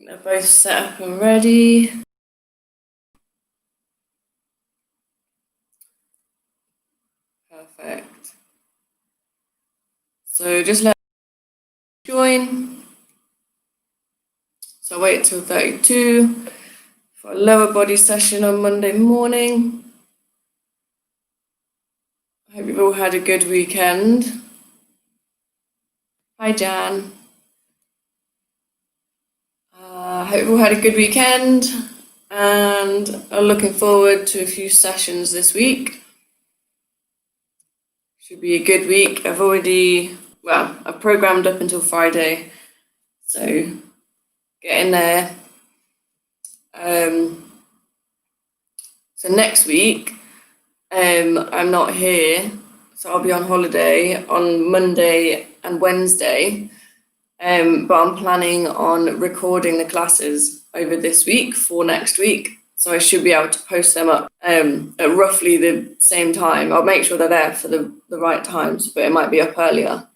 They're both set up and ready. Perfect. So just let join. So wait till 32 for a lower body session on Monday morning. I hope you've all had a good weekend. Hi, Jan. I hope you've all had a good weekend and are looking forward to a few sessions this week. Should be a good week. I've programmed up until Friday, so get in there. So next week, I'm not here, so I'll be on holiday on Monday and Wednesday. But I'm planning on recording the classes over this week for next week. So I should be able to post them up at roughly the same time. I'll make sure they're there for the right times, but it might be up earlier.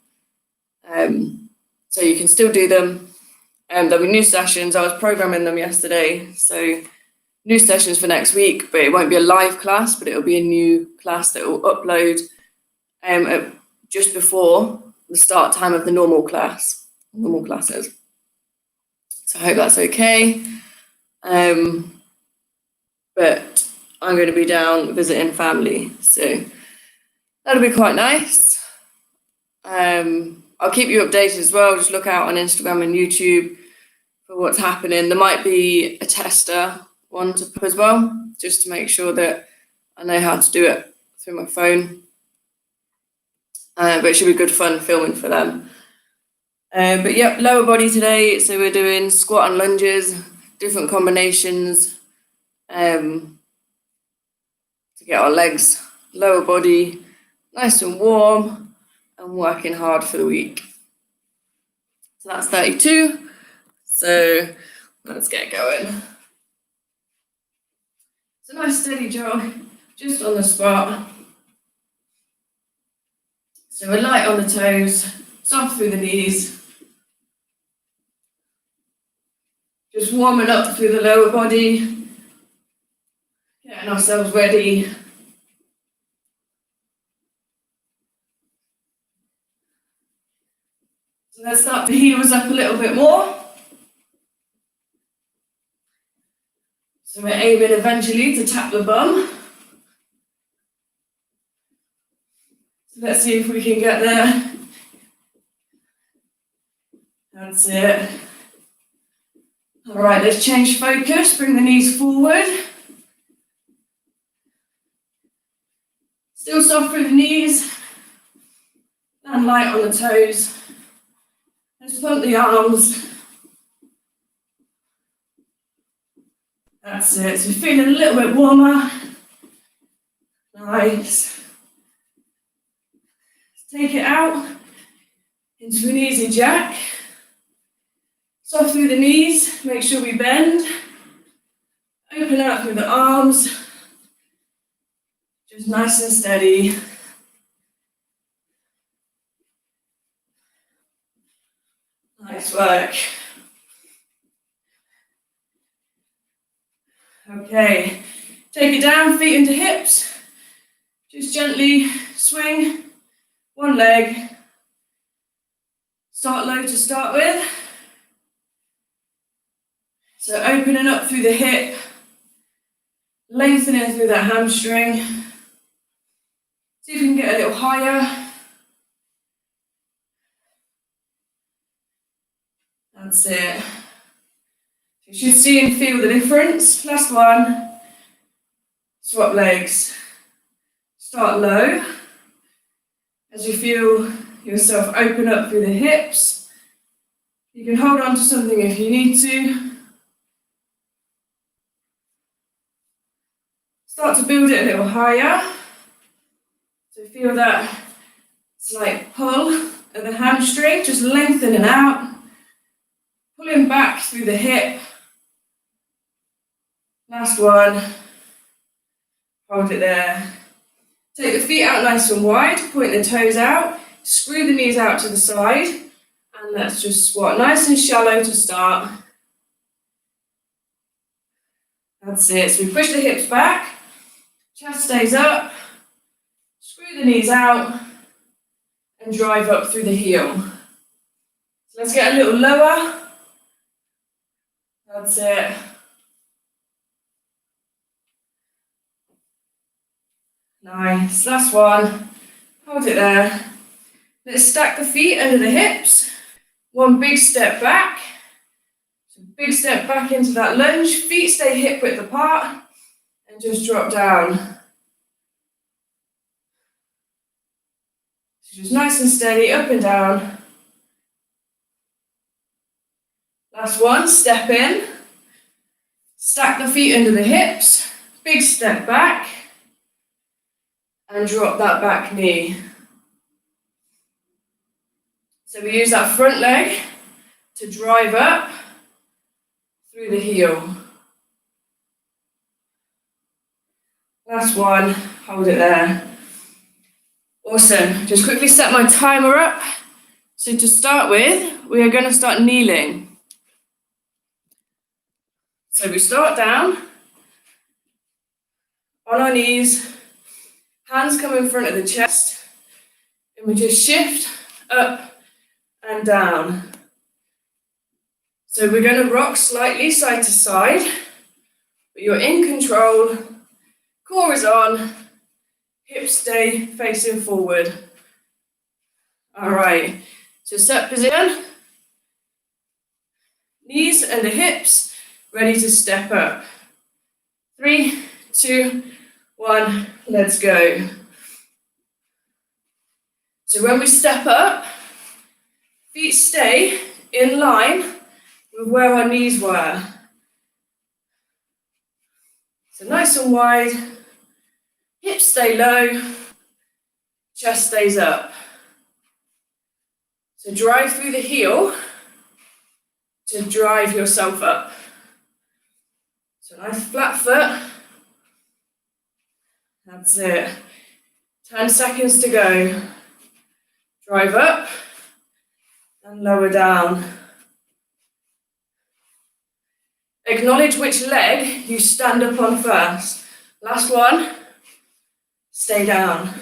So you can still do them. There'll be new sessions. I was programming them yesterday. So new sessions for next week, but it won't be a live class, but it'll be a new class that will upload just before the start time of the normal classes. So I hope that's okay. But I'm going to be down visiting family, so that'll be quite nice. I'll keep you updated as well. Just look out on Instagram and YouTube for what's happening. There might be a tester one to put as well, just to make sure that I know how to do it through my phone. But it should be good fun filming for them. But yep, lower body today. So we're doing squat and lunges, different combinations to get our legs, lower body, nice and warm and working hard for the week. So that's 32. So let's get going. It's a nice steady jog, just on the spot. So we're light on the toes, soft through the knees. Just warming up through the lower body, getting ourselves ready. So let's start the heels up a little bit more. So we're aiming eventually to tap the bum. So let's see if we can get there. That's it. All right, let's change focus, bring the knees forward. Still soft through the knees, and light on the toes. Let's pump the arms. That's it, so feeling a little bit warmer. Nice. Let's take it out into an easy jack. Soft through the knees, make sure we bend. Open out through the arms. Just nice and steady. Nice work. Okay, take it down, feet into hips. Just gently swing one leg. Start low to start with. So opening up through the hip, lengthening through that hamstring. See if we can get a little higher. That's it. You should see and feel the difference. Last one. Swap legs. Start low. As you feel yourself open up through the hips, you can hold on to something if you need to. Start to build it a little higher. So feel that slight pull at the hamstring, just lengthening out. Pulling back through the hip. Last one. Hold it there. Take the feet out nice and wide, point the toes out, screw the knees out to the side, and let's just squat nice and shallow to start. That's it. So we push the hips back, chest stays up, screw the knees out, and drive up through the heel. So let's get a little lower. That's it. Nice. Last one. Hold it there. Let's stack the feet under the hips. One big step back. So big step back into that lunge. Feet stay hip width apart. And just drop down. So just nice and steady, up and down. Last one, step in. Stack the feet under the hips. Big step back. And drop that back knee. So we use that front leg to drive up through the heel. Last one, hold it there. Awesome, just quickly set my timer up. So to start with, we are going to start kneeling. So we start down, on our knees, hands come in front of the chest, and we just shift up and down. So we're going to rock slightly side to side, but you're in control, core is on, hips stay facing forward. All right, so set position, knees and the hips, ready to step up. 3, 2, 1, let's go. So when we step up, feet stay in line with where our knees were. So nice and wide, hips stay low, chest stays up. So drive through the heel to drive yourself up. So nice flat foot. That's it. 10 seconds to go. Drive up and lower down. Acknowledge which leg you stand up on first. Last one, stay down.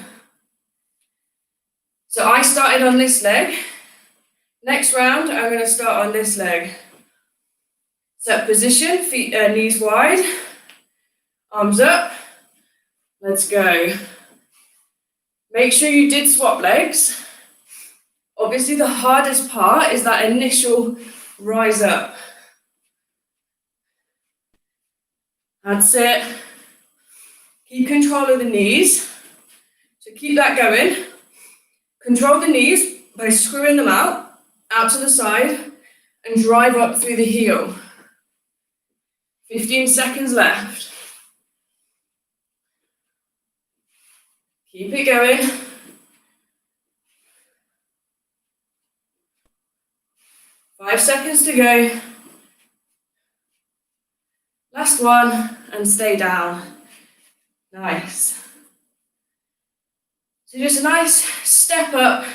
So I started on this leg. Next round, I'm going to start on this leg. Set position, feet, knees wide, arms up. Let's go. Make sure you did swap legs. Obviously, the hardest part is that initial rise up. That's it. Keep control of the knees. So keep that going. Control the knees by screwing them out to the side, and drive up through the heel. 15 seconds left. Keep it going. 5 seconds to go. Last one, and stay down. Nice. So just a nice step up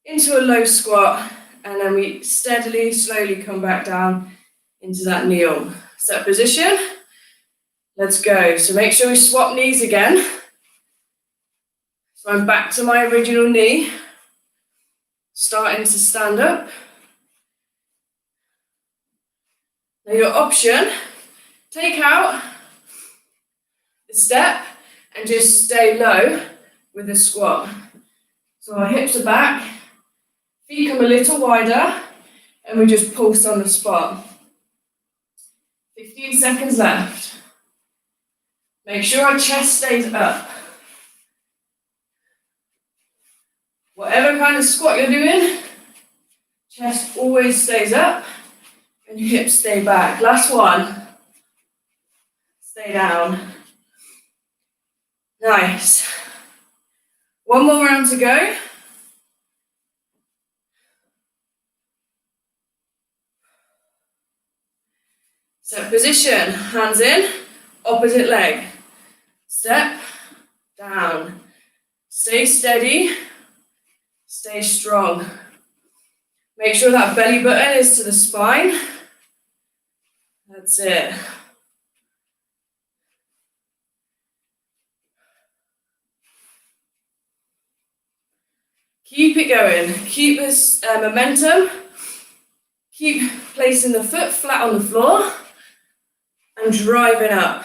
into a low squat, and then we steadily, slowly come back down into that kneel. Set position. Let's go. So make sure we swap knees again. So I'm back to my original knee, starting to stand up. Now your option, take out the step and just stay low with the squat. So our hips are back, feet come a little wider, and we just pulse on the spot. 15 seconds left. Make sure our chest stays up. Whatever kind of squat you're doing, chest always stays up and hips stay back. Last one. Stay down. Nice. One more round to go. Set position, hands in, opposite leg. Step, down. Stay steady, stay strong. Make sure that belly button is to the spine. That's it. Keep it going. Keep this momentum. Keep placing the foot flat on the floor and driving up.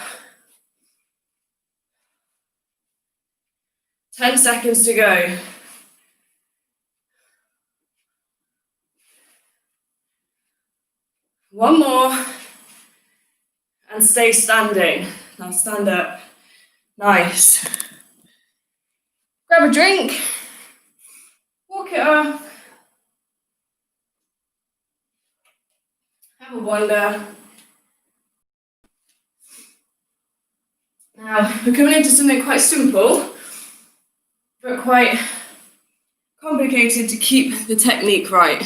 10 seconds to go. One more. And stay standing. Now stand up. Nice. Grab a drink. Walk it off. Have a wander. Now we're coming into something quite simple, but quite complicated to keep the technique right.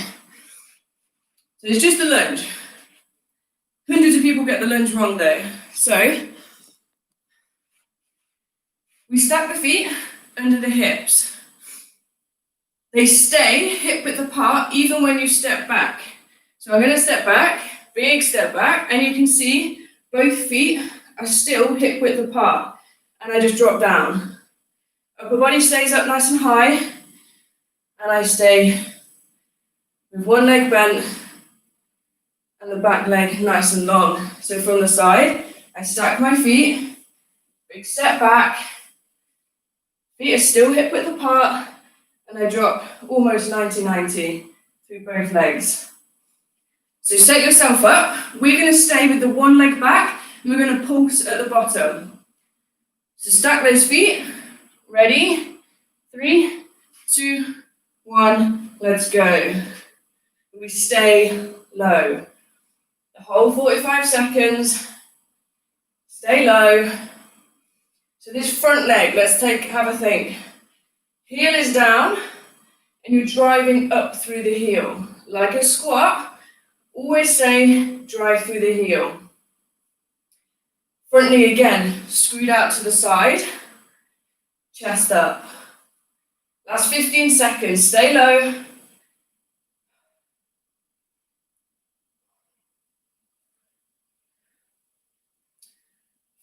So it's just the lunge. Hundreds of people get the lunge wrong though. So we stack the feet under the hips. They stay hip width apart even when you step back. So I'm going to step back, big step back, and you can see both feet are still hip width apart. And I just drop down. Upper body stays up nice and high, and I stay with one leg bent and the back leg nice and long. So from the side, I stack my feet, big step back, feet are still hip width apart, and I drop almost 90-90 through both legs. So set yourself up. We're going to stay with the one leg back, and we're going to pulse at the bottom. So stack those feet. Ready? 3, 2, 1. Let's go. We stay low. The whole 45 seconds. Stay low. So this front leg, have a think. Heel is down, and you're driving up through the heel. Like a squat. Always say, drive through the heel. Front knee again, screwed out to the side. Chest up. Last 15 seconds, stay low.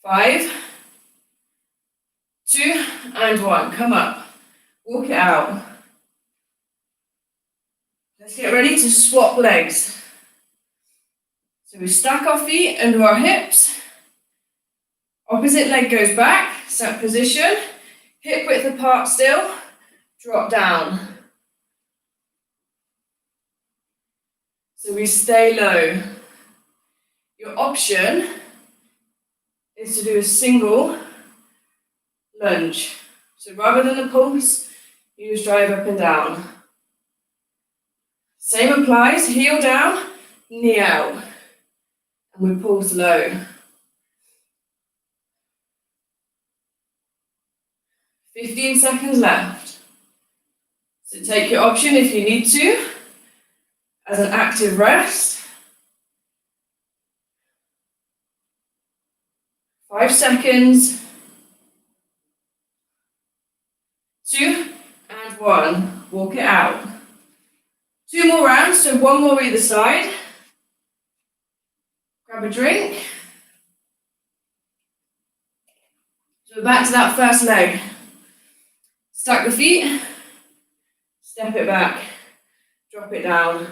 5, 2, and 1. Come up. Walk it out. Let's get ready to swap legs. So we stack our feet under our hips. Opposite leg goes back, set position. Hip width apart still. Drop down. So we stay low. Your option is to do a single lunge. So rather than a pulse, you just drive up and down. Same applies, heel down, knee out. And we pulse low. 15 seconds left. So take your option if you need to, as an active rest. 5 seconds. 2 and 1. Walk it out. 2 more rounds, so 1 more either side. Grab a drink. So we're back to that first leg. Stack the feet, step it back, drop it down.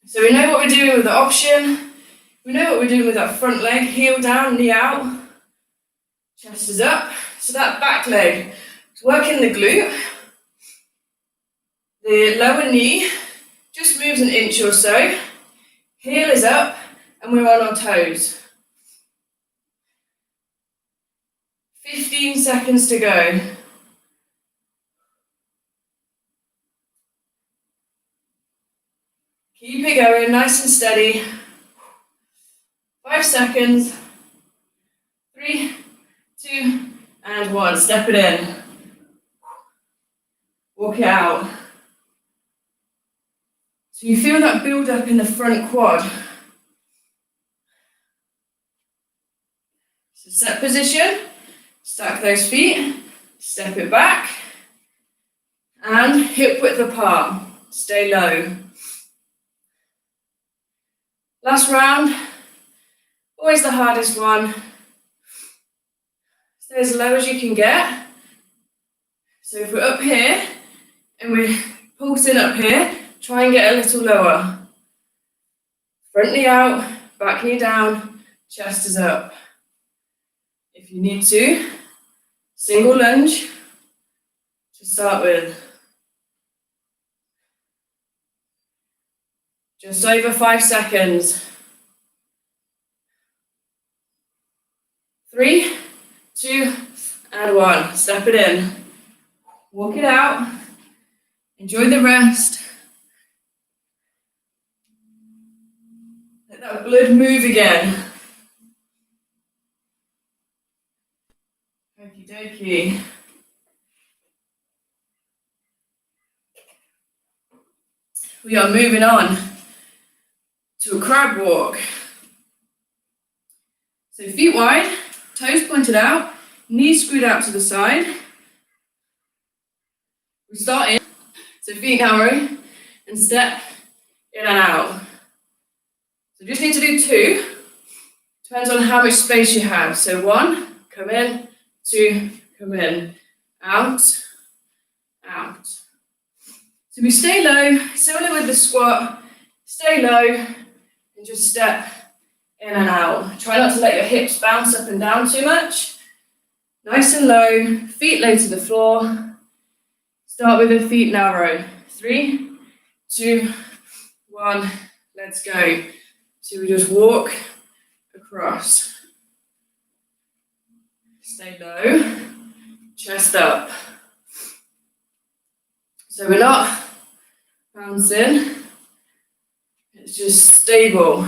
So we know what we're doing with the option. We know what we're doing with that front leg. Heel down, knee out. Chest is up. So that back leg is working the glute. The lower knee just moves an inch or so. Heel is up, and we're on our toes. 15 seconds to go. Keep it going, nice and steady. 5 seconds. 3, 2, and 1. Step it in. Walk it out. So you feel that build up in the front quad. So set position. Stack those feet, step it back, and hip width apart. Stay low. Last round, always the hardest one. Stay as low as you can get. So if we're up here and we're pulsing up here, try and get a little lower. Front knee out, back knee down, chest is up. If you need to, single lunge to start with. Just over 5 seconds. 3, 2, and 1. Step it in. Walk it out. Enjoy the rest. Let that blood move again. Okie dokie. We are moving on to a crab walk. So feet wide, toes pointed out, knees screwed out to the side. We start in, so feet narrow, and step in and out. So just need to do 2. Depends on how much space you have. So 1, come in, 2, come in, out, out. So we stay low, similar with the squat, stay low, and just step in and out. Try not to let your hips bounce up and down too much. Nice and low, feet low to the floor. Start with the feet narrow. 3, 2, 1, let's go. So we just walk across. Stay low, chest up. So we're not bouncing, it's just stable.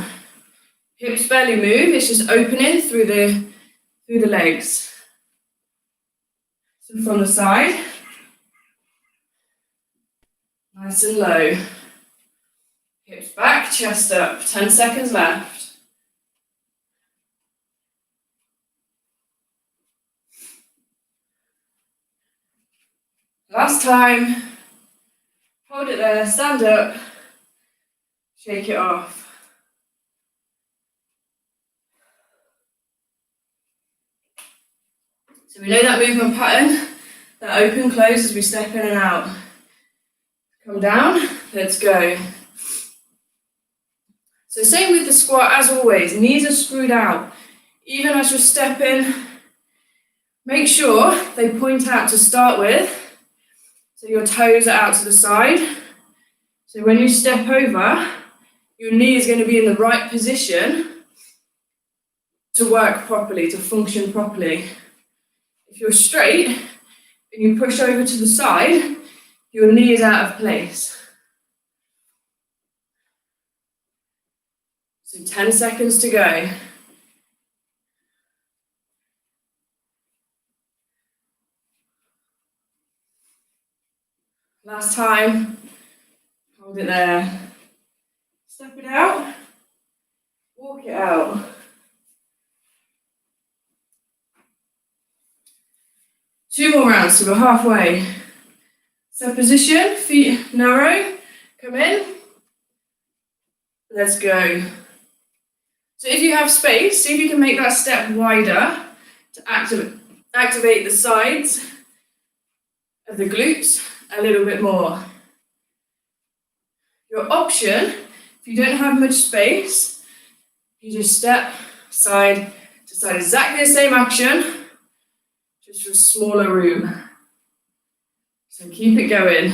Hips barely move, it's just opening through the legs. So from the side, nice and low. Hips back, chest up, 10 seconds left. Last time. Hold it there, stand up, shake it off. So we know that movement pattern, that open, close as we step in and out. Come down, let's go. So same with the squat as always, knees are screwed out. Even as you're stepping, make sure they point out to start with. So your toes are out to the side. So when you step over, your knee is going to be in the right position to work properly, to function properly. If you're straight and you push over to the side, your knee is out of place. So 10 seconds to go. Last time, hold it there. Step it out, walk it out. 2 more rounds, so we're halfway. So position, feet narrow, come in. Let's go. So if you have space, see if you can make that step wider to activate the sides of the glutes a little bit more. Your option, if you don't have much space, you just step side to side. Exactly the same action, just for a smaller room. So keep it going.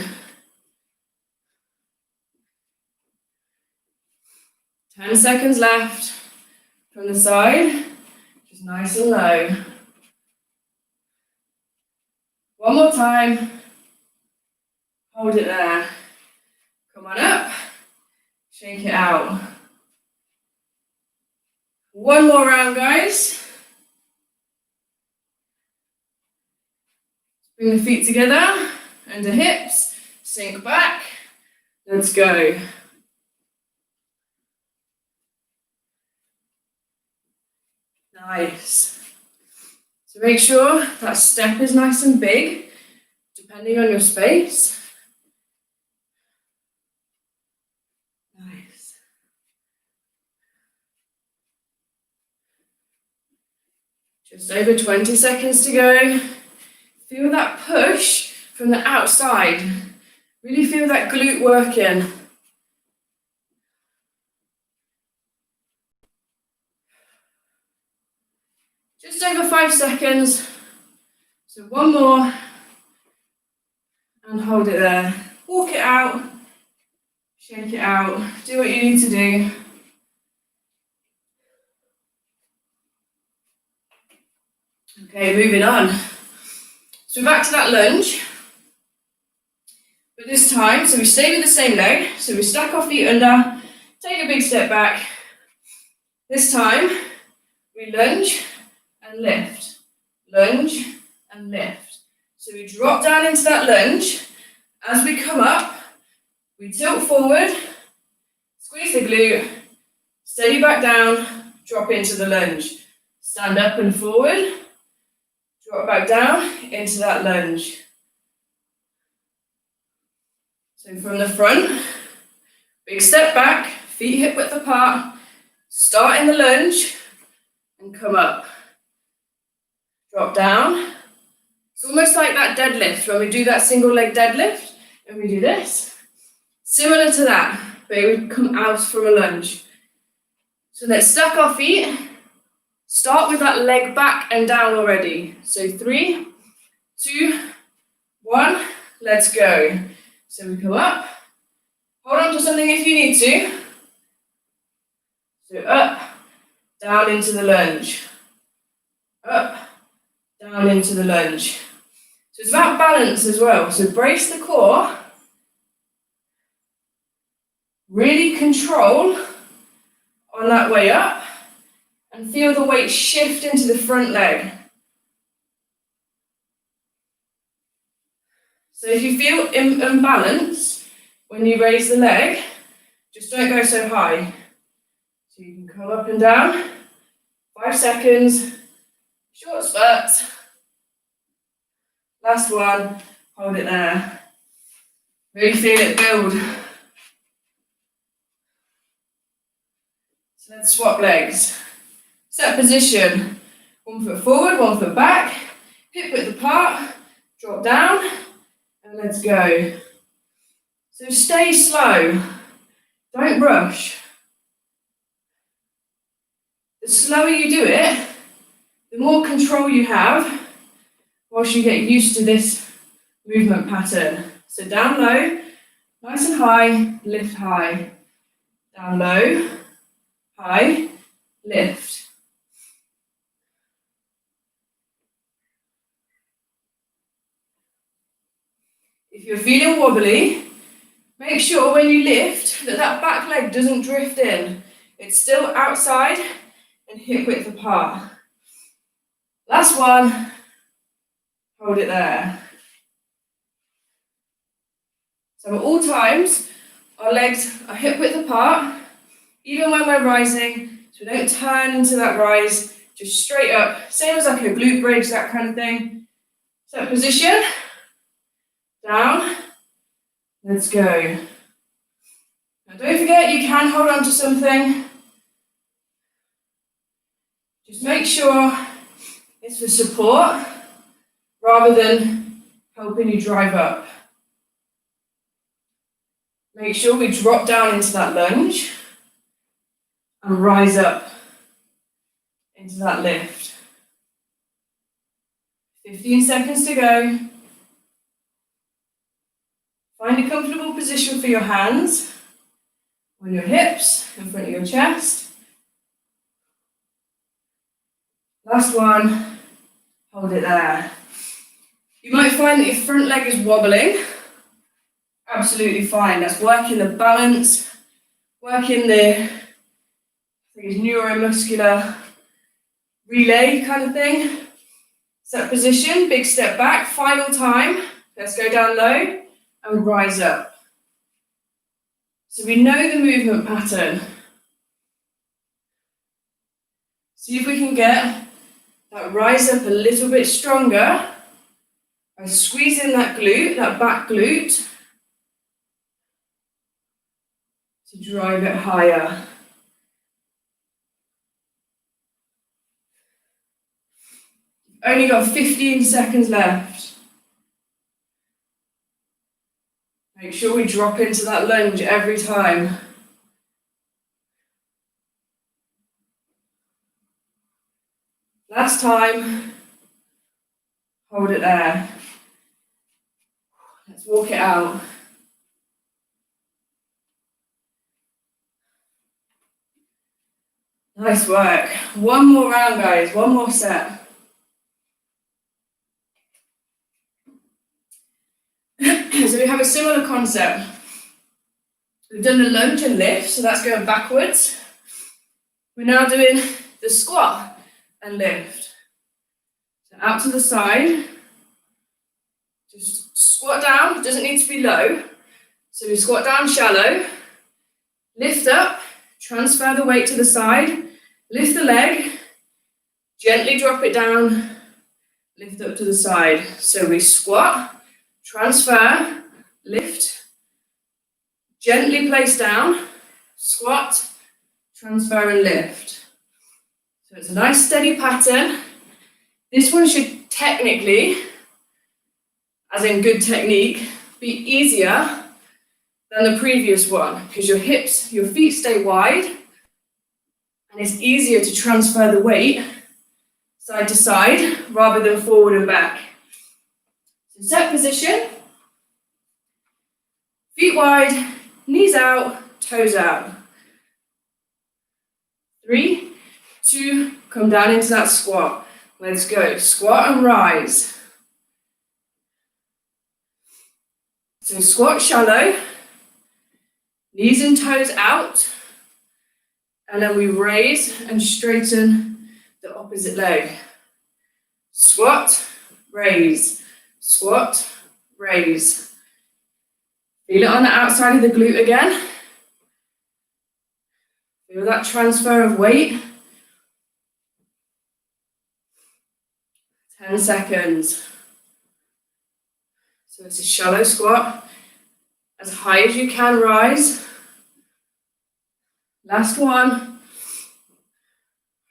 10 seconds left. From the side, just nice and low. One more time. Hold it there. Come on up. Shake it out. One more round, guys. Bring the feet together, under hips, sink back. Let's go. Nice. So make sure that step is nice and big, depending on your space. Nice. Just over 20 seconds to go. Feel that push from the outside. Really feel that glute working. Just over 5 seconds. So one more. And hold it there. Walk it out. Shake it out. Do what you need to do. Okay, moving on. So we're back to that lunge. But this time, so we stay with the same leg. So we stack our feet under, take a big step back. This time, we lunge and lift. Lunge and lift. So we drop down into that lunge. As we come up, we tilt forward, squeeze the glute, steady back down, drop into the lunge. Stand up and forward, drop back down into that lunge. So from the front, big step back, feet hip width apart, start in the lunge and come up. Drop down. It's almost like that deadlift when we do that single leg deadlift and we do this. Similar to that, but it would come out from a lunge. So let's stack our feet. Start with that leg back and down already. So 3, 2, 1, let's go. So we come up, hold on to something if you need to. So up, down into the lunge. Up, down into the lunge. So it's about balance as well. So brace the core. Really control on that way up and feel the weight shift into the front leg. So if you feel imbalance when you raise the leg, just don't go so high. So you can come up and down, 5 seconds, short spurts. Last one, hold it there. Really feel it build. So let's swap legs. Set position, 1 foot forward, 1 foot back, hip width apart, drop down, and let's go. So stay slow, don't rush. The slower you do it, the more control you have whilst you get used to this movement pattern. So down low, nice and high, lift high. Down low, high, lift. If you're feeling wobbly, make sure when you lift that that back leg doesn't drift in. It's still outside and hip width apart. Last one, hold it there. So at all times, our legs are hip width apart, even when we're rising, so we don't turn into that rise, just straight up, same as like a glute bridge, that kind of thing. Set position, down, let's go. Now don't forget you can hold on to something. Just make sure it's for support rather than helping you drive up. Make sure we drop down into that lunge and rise up into that lift. 15 seconds to go. Find a comfortable position for your hands on your hips, in front of your chest. Last one, hold it there. You might find that your front leg is wobbling. Absolutely fine. That's working the balance, working the neuromuscular relay kind of thing. Set position, big step back, final time. Let's go down low and rise up. So we know the movement pattern. See if we can get that rise up a little bit stronger by squeezing that glute, that back glute, to drive it higher. Only got 15 seconds left. Make sure we drop into that lunge every time. Last time. Hold it there. Let's walk it out. Nice work. One more round, guys. One more set. So we have a similar concept. We've done the lunge and lift, so that's going backwards. We're now doing the squat and lift. So out to the side. Just squat down, doesn't need to be low. So we squat down shallow, lift up, transfer the weight to the side, lift the leg, gently drop it down, lift up to the side. So we squat, transfer, lift, gently place down, squat, transfer and lift. So it's a nice steady pattern. This one should technically, as in good technique, be easier than the previous one because your hips, your feet stay wide and it's easier to transfer the weight side to side rather than forward and back. So set position, feet wide, knees out, toes out. 3, 2, come down into that squat. Let's go, squat and rise. So squat shallow, knees and toes out, and then we raise and straighten the opposite leg. Squat, raise, squat, raise. Feel it on the outside of the glute again. Feel that transfer of weight. 10 seconds. So it's a shallow squat. As high as you can rise. Last one.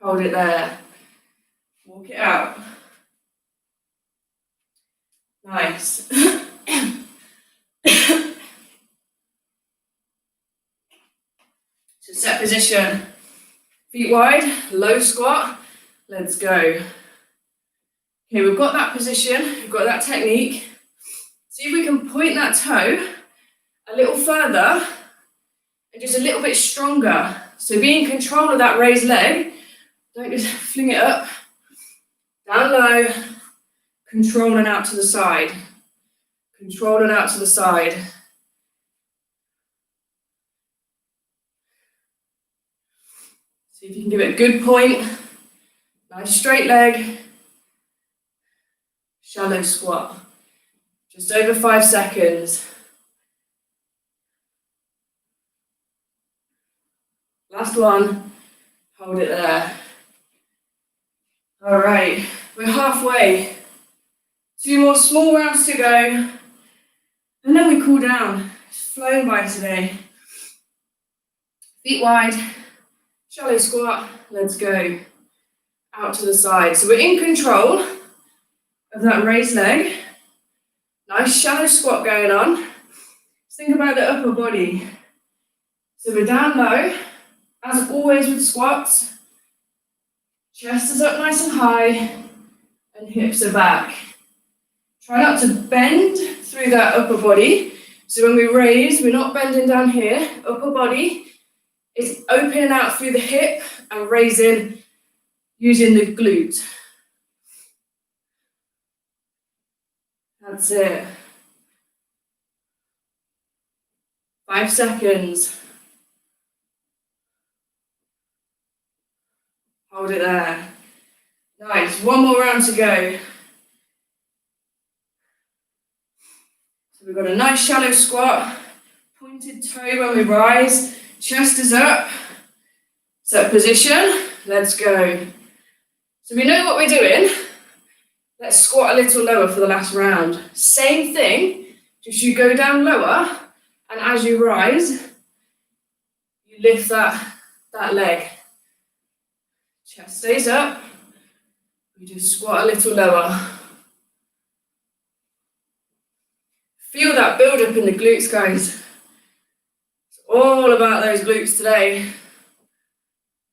Hold it there. Walk it out. Nice. So set position. Feet wide, low squat. Let's go. Okay, we've got that position, we've got that technique. See if we can point that toe a little further and just a little bit stronger. So be in control of that raised leg. Don't just fling it up. Down low. Control and out to the side. Control and out to the side. See if you can give it a good point. Nice straight leg. Shallow squat. Just over 5 seconds. Last one. Hold it there. All right, we're halfway. 2 more small rounds to go. And then we cool down. It's flown by today. Feet wide. Shallow squat. Let's go. Out to the side. So we're in control of that raised leg. Nice shallow squat going on. Just think about the upper body. So we're down low. As always with squats, chest is up nice and high and hips are back. Try not to bend through that upper body. So when we raise, we're not bending down here. Upper body is opening out through the hip and raising using the glute. That's it. 5 seconds. Hold it there. Nice. 1 more round to go. So we've got a nice shallow squat. Pointed toe when we rise. Chest is up. Set position. Let's go. So we know what we're doing. Let's squat a little lower for the last round. Same thing, just you go down lower, and as you rise, you lift that leg. Chest stays up. We just squat a little lower. Feel that build up in the glutes, guys. It's all about those glutes today.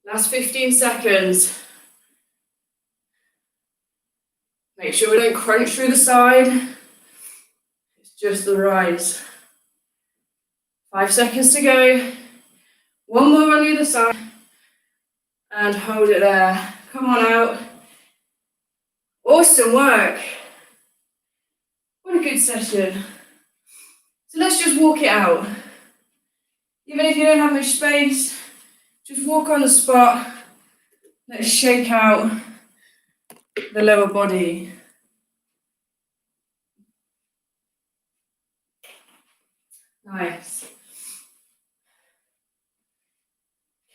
Last 15 seconds. Make sure we don't crunch through the side. It's just the rise. 5 seconds to go. One more on the other side. And hold it there. Come on out. Awesome work. What a good session. So let's just walk it out. Even if you don't have much space, just walk on the spot. Let's shake out the lower body. Nice.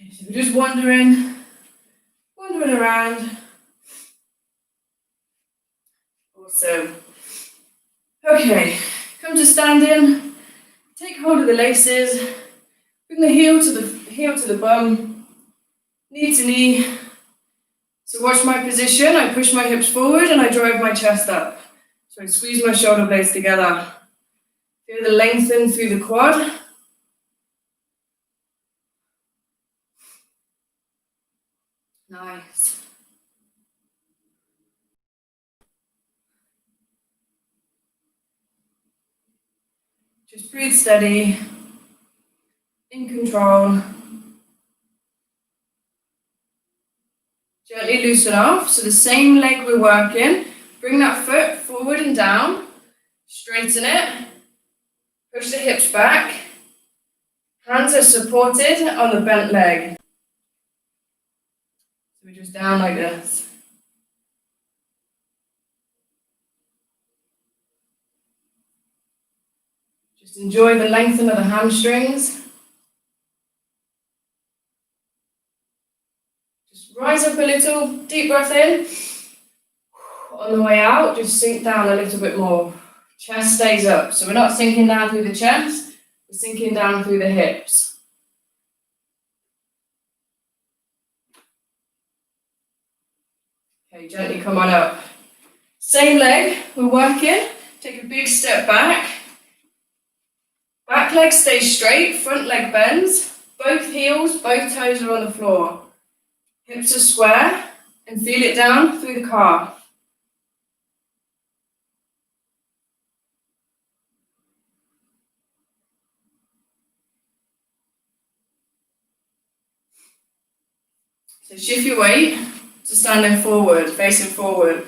Okay, so we're just wandering around. Awesome. Okay, come to standing. Take hold of the laces. Bring the heel to the bum, knee to knee. So watch my position. I push my hips forward and I drive my chest up. So I squeeze my shoulder blades together. Feel the lengthen through the quad. Nice. Just breathe steady, in control. Gently loosen off. So the same leg we're working. Bring that foot forward and down. Straighten it. Push the hips back. Hands are supported on the bent leg. So we're just down like this. Just enjoy the lengthening of the hamstrings. Just rise up a little, deep breath in. On the way out, just sink down a little bit more. Chest stays up. So we're not sinking down through the chest, we're sinking down through the hips. Okay, gently come on up. Same leg, we're working. Take a big step back. Back leg stays straight, front leg bends. Both heels, both toes are on the floor. Hips are square and feel it down through the calf. So shift your weight to standing forward, facing forward.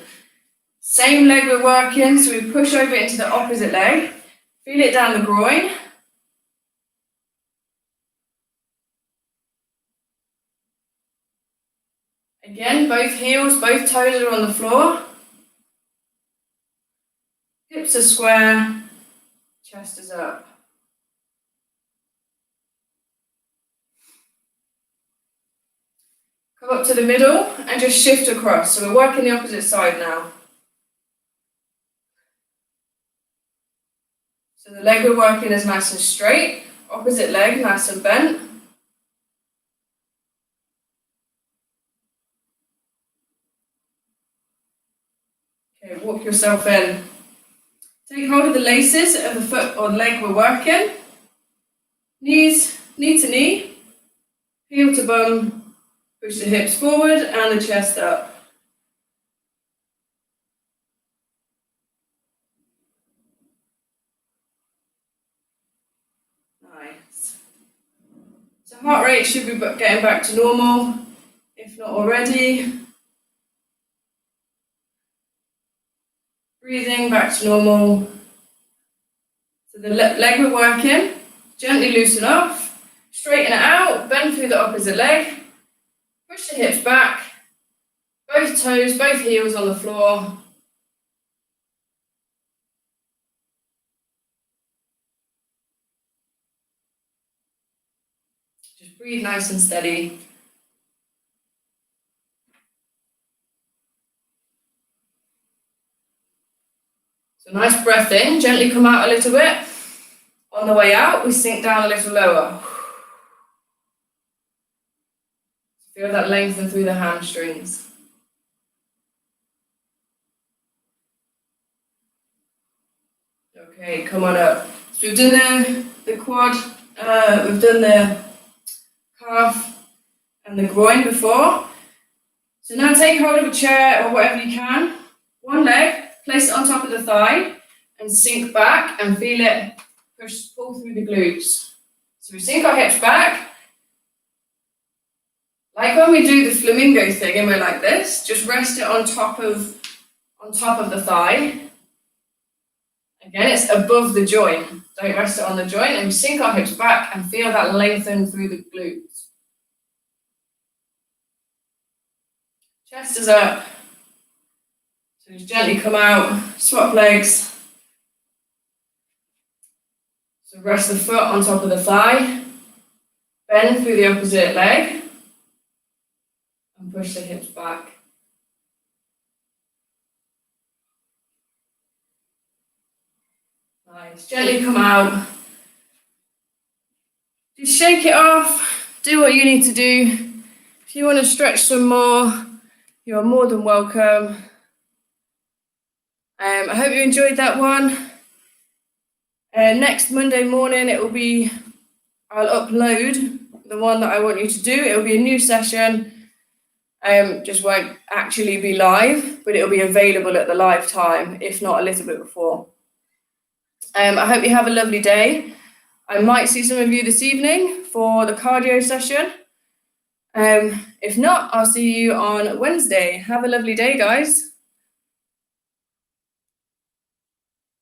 Same leg we're working, so we push over into the opposite leg. Feel it down the groin. Again, both heels, both toes are on the floor. Hips are square, chest is up. Come up to the middle and just shift across. So we're working the opposite side now. So the leg we're working is nice and straight, opposite leg nice and bent. Okay, walk yourself in. Take hold of the laces of the foot or leg we're working. Knees, knee to knee, heel to bum, push the hips forward and the chest up. Nice. So heart rate should be getting back to normal, if not already. Breathing back to normal. So the leg we're working, gently loosen off, straighten it out, bend through the opposite leg, push the hips back, both toes, both heels on the floor. Just breathe nice and steady. So nice breath in, gently come out a little bit. On the way out, we sink down a little lower. Feel that lengthen through the hamstrings. Okay, come on up. So we've done the quad, we've done the calf and the groin before. So now take hold of a chair or whatever you can. One leg, place it on top of the thigh and sink back and feel it pull through the glutes. So we sink our hips back. Like when we do the flamingo thing and we're like this, just rest it on top of the thigh. Again, it's above the joint. Don't rest it on the joint, and we sink our hips back and feel that lengthen through the glutes. Chest is up. So just gently come out, swap legs. So rest the foot on top of the thigh. Bend through the opposite leg. And push the hips back. Nice. Gently come out. Just shake it off. Do what you need to do. If you want to stretch some more, you are more than welcome. I hope you enjoyed that one. Next Monday morning, I'll upload the one that I want you to do. It'll be a new session. Just won't actually be live, but it'll be available at the live time, if not a little bit before. I hope you have a lovely day. I might see some of you this evening for the cardio session. If not, I'll see you on Wednesday. Have a lovely day, guys.